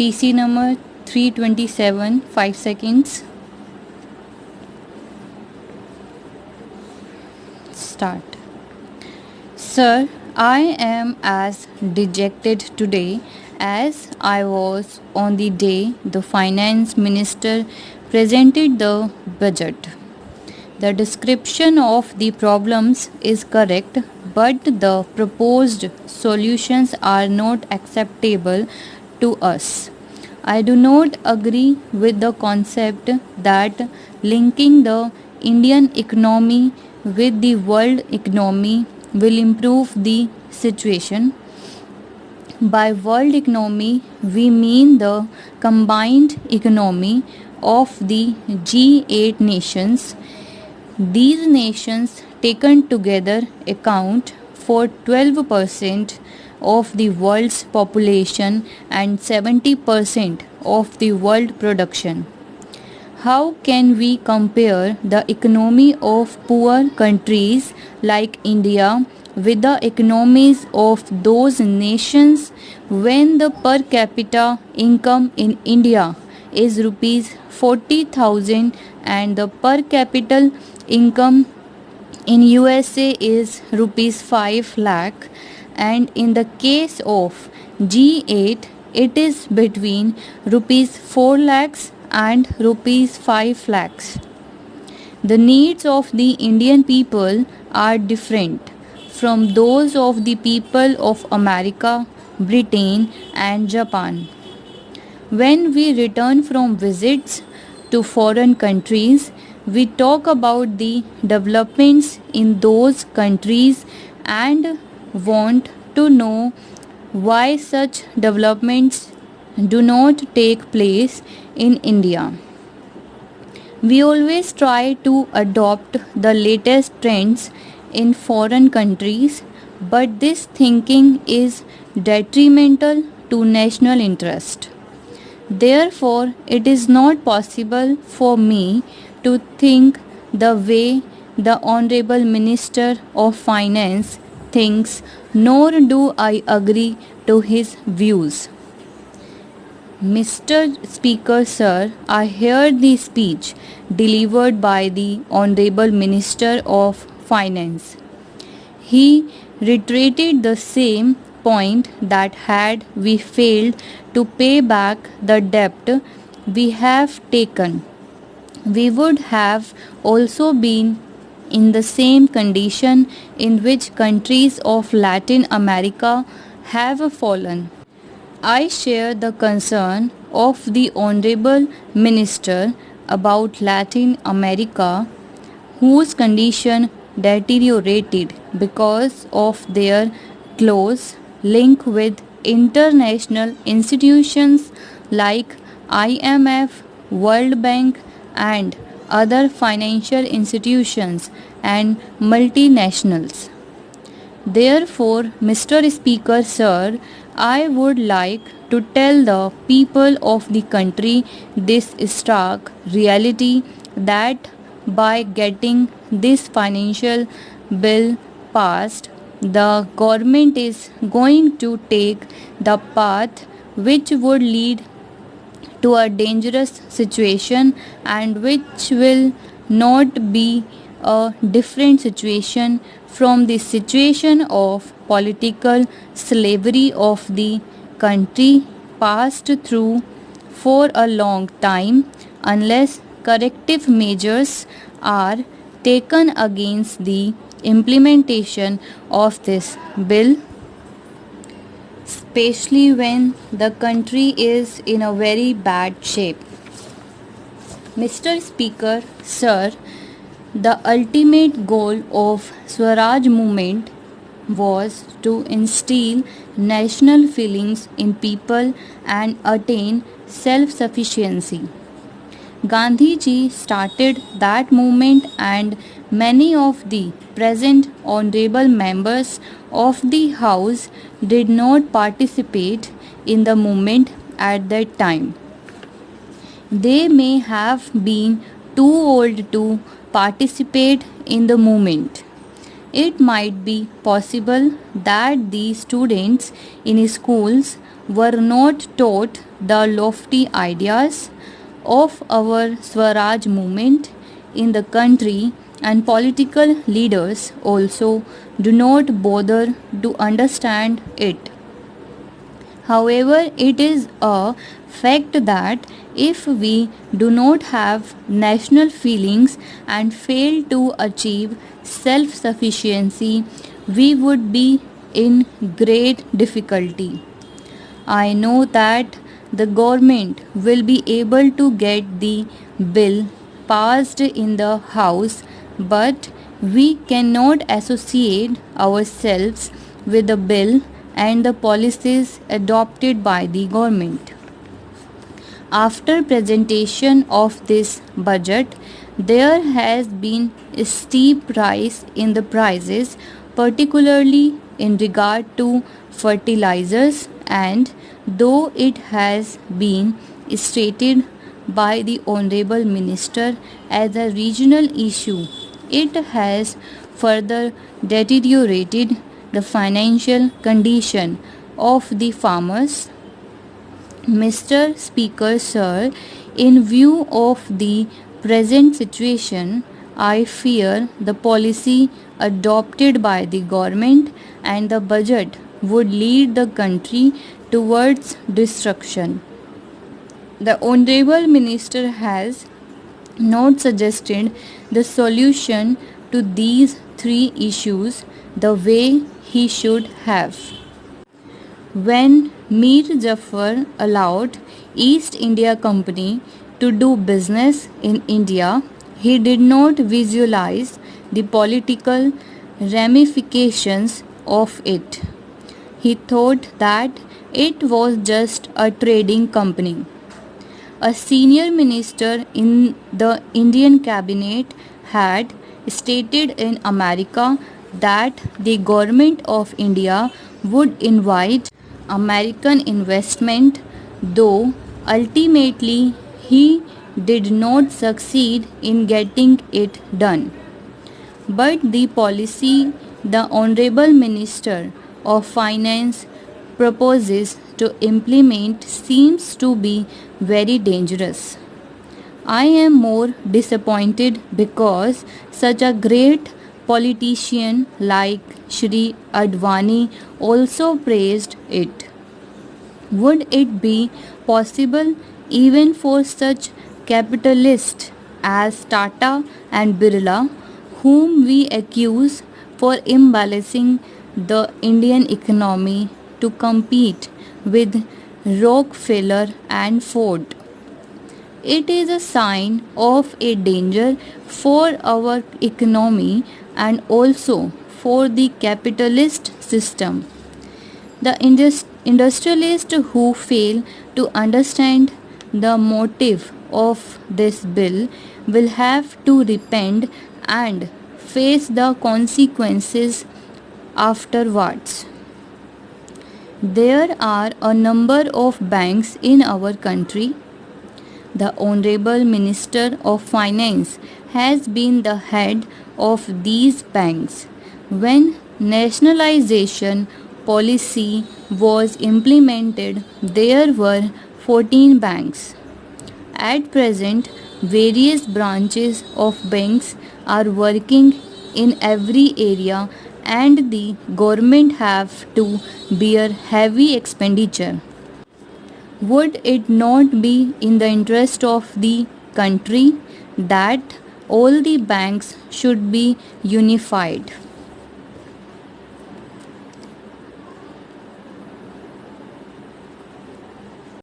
TC number 327, 5 seconds. Start. Sir, I am as dejected today as I was on the day the finance minister presented the budget. The description of the problems is correct, but the proposed solutions are not acceptable to us. I do not agree with the concept that linking the Indian economy with the world economy will improve the situation. By world economy, we mean the combined economy of the G8 nations. These nations taken together account for 12% of the world's population and 70% of the world production. How can we compare the economy of poor countries like India with the economies of those nations when the per capita income in India is rupees 40,000 and the per capita income in USA is rupees 5 lakh, and in the case of G8 it is between rupees 4 lakhs and rupees 5 lakhs. The needs of the Indian people are different from those of the people of America, Britain and Japan. When we return from visits to foreign countries, we talk about the developments in those countries and want to know why such developments do not take place in India. We always try to adopt the latest trends in foreign countries, but this thinking is detrimental to national interest. Therefore, it is not possible for me to think the way the Honorable Minister of Finance thinks, nor do I agree to his views. Mr. Speaker, sir, I heard the speech delivered by the Honorable Minister of Finance. He reiterated the same point that had we failed to pay back the debt we have taken, we would have also been in the same condition in which countries of Latin America have fallen. I share the concern of the Honorable Minister about Latin America, whose condition deteriorated because of their close link with international institutions like IMF, World Bank and other financial institutions and multinationals. Therefore, Mr. Speaker, sir, I would like to tell the people of the country this stark reality that by getting this financial bill passed, the government is going to take the path which would lead to a dangerous situation and which will not be a different situation from the situation of political slavery of the country passed through for a long time unless corrective measures are taken against the implementation of this bill, especially when the country is in a very bad shape. Mr. Speaker, sir, the ultimate goal of Swaraj movement was to instill national feelings in people and attain self-sufficiency. Gandhi ji started that movement and many of the present honorable members of the House did not participate in the movement at that time. They may have been too old to participate in the movement. It might be possible that the students in schools were not taught the lofty ideas of our Swaraj movement in the country, and political leaders also do not bother to understand it. However, it is a fact that if we do not have national feelings and fail to achieve self sufficiency, we would be in great difficulty. I know that the government will be able to get the bill passed in the House, but we cannot associate ourselves with the bill and the policies adopted by the government. After presentation of this budget, there has been a steep rise in the prices, particularly in regard to fertilizers, and though it has been stated by the Honorable Minister as a regional issue, it has further deteriorated the financial condition of the farmers. Mr. Speaker, sir, in view of the present situation, I fear the policy adopted by the government and the budget would lead the country towards destruction. The Honorable Minister has not suggested the solution to these three issues the way he should have. When Mir Jafar allowed East India Company to do business in India, he did not visualize the political ramifications of it. He thought that it was just a trading company. A senior minister in the Indian cabinet had stated in America that the government of India would invite American investment, though ultimately he did not succeed in getting it done. But the policy the Honorable Minister of Finance proposes to implement seems to be very dangerous. I am more disappointed because such a great politician like Shri Advani also praised it. Would it be possible even for such capitalists as Tata and Birla, whom we accuse for imbalancing the Indian economy, to compete with Rockefeller and Ford? It is a sign of a danger for our economy and also for the capitalist system. The industrialists who fail to understand the motive of this bill will have to repent and face the consequences afterwards. There are a number of banks in our country. The Honorable Minister of Finance has been the head of these banks. When nationalization policy was implemented, there were 14 banks. At present, various branches of banks are working in every area and the government have to bear heavy expenditure. Would it not be in the interest of the country that all the banks should be unified?